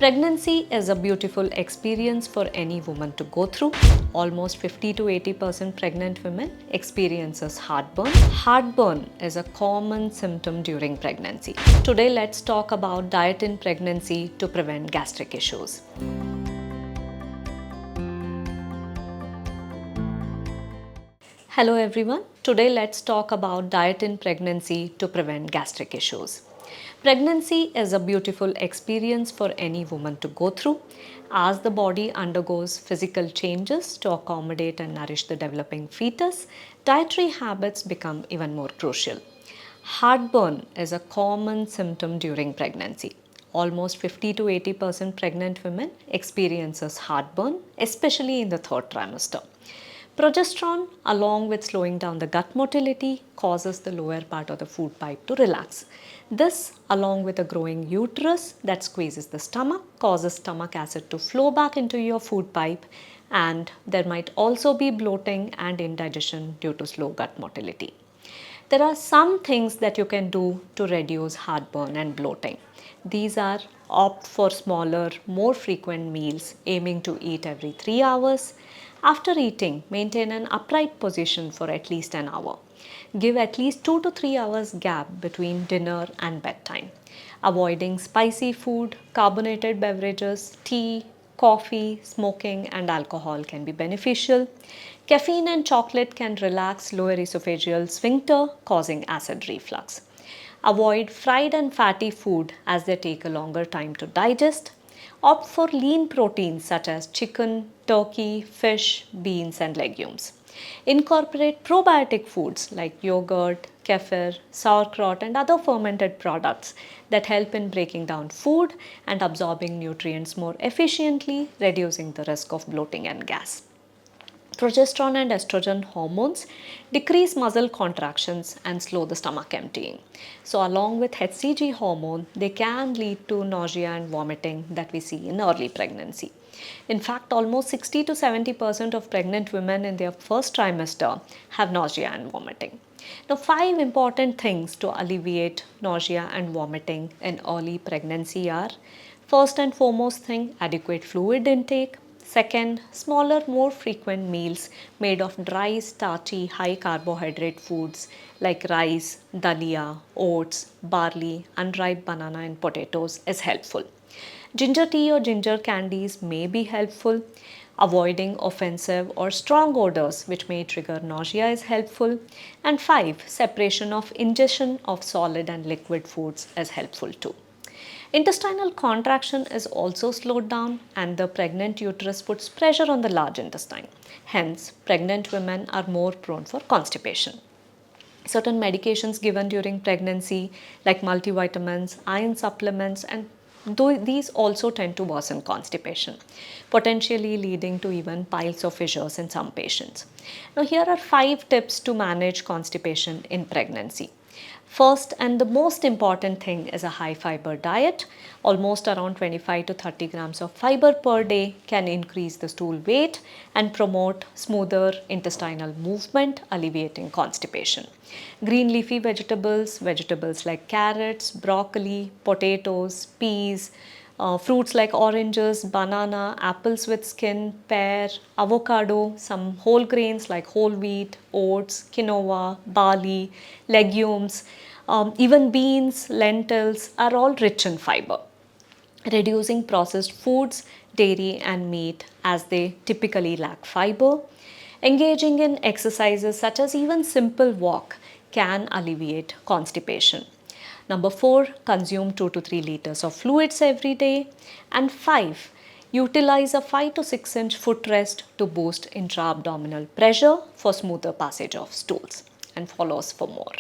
Pregnancy is a beautiful experience for any woman to go through. Almost 50 to 80% pregnant women experiences heartburn. Heartburn is a common symptom during pregnancy. Today let's talk about diet in pregnancy to prevent gastric issues. Hello everyone. Today let's talk about diet in pregnancy to prevent gastric issues. Pregnancy is a beautiful experience for any woman to go through as the body undergoes physical changes to accommodate and nourish the developing fetus. Dietary habits become even more crucial. Heartburn is a common symptom during pregnancy. Almost 50 to 80% pregnant women experiences heartburn, especially in the third trimester. Progesterone, along with slowing down the gut motility, causes the lower part of the food pipe to relax. This, along with a growing uterus that squeezes the stomach, causes stomach acid to flow back into your food pipe, and there might also be bloating and indigestion due to slow gut motility. There are some things that you can do to reduce heartburn and bloating. These are: opt for smaller, more frequent meals, aiming to eat every 3 hours. After eating, maintain an upright position for at least an hour. Give at least 2 to 3 hours gap between dinner and bedtime. Avoiding spicy food, carbonated beverages, tea, coffee, smoking and alcohol can be beneficial. Caffeine and chocolate can relax lower esophageal sphincter, causing acid reflux. Avoid fried and fatty food as they take a longer time to digest. Opt for lean proteins such as chicken, turkey, fish, beans and legumes. Incorporate probiotic foods like yogurt, kefir, sauerkraut and other fermented products that help in breaking down food and absorbing nutrients more efficiently, reducing the risk of bloating and gas. Progesterone and estrogen hormones decrease muscle contractions and slow the stomach emptying. So along with HCG hormone, they can lead to nausea and vomiting that we see in early pregnancy. In fact, almost 60 to 70% of pregnant women in their first trimester have nausea and vomiting. Now, 5 important things to alleviate nausea and vomiting in early pregnancy are: first and foremost thing, adequate fluid intake. Second, smaller, more frequent meals made of dry, starchy, high carbohydrate foods like rice, dalia, oats, barley, unripe banana and potatoes is helpful. Ginger tea or ginger candies may be helpful. Avoiding offensive or strong odors which may trigger nausea is helpful. And 5, separation of ingestion of solid and liquid foods is helpful too. Intestinal contraction is also slowed down and the pregnant uterus puts pressure on the large intestine. Hence, pregnant women are more prone for constipation. Certain medications given during pregnancy like multivitamins, iron supplements and these also tend to worsen constipation, potentially leading to even piles or fissures in some patients. Now here are 5 tips to manage constipation in pregnancy. First and the most important thing is a high fiber diet. Almost around 25 to 30 grams of fiber per day can increase the stool weight and promote smoother intestinal movement, alleviating constipation. Green leafy vegetables like carrots, broccoli, potatoes, peas, fruits like oranges, banana, apples with skin, pear, avocado, some whole grains like whole wheat, oats, quinoa, barley, legumes, even beans, lentils are all rich in fiber. Reducing processed foods, dairy and meat as they typically lack fiber. Engaging in exercises such as even simple walk can alleviate constipation. Number 4, consume 2 to 3 liters of fluids every day. And 5, utilize a 5 to 6 inch footrest to boost intra-abdominal pressure for smoother passage of stools. And follow us for more.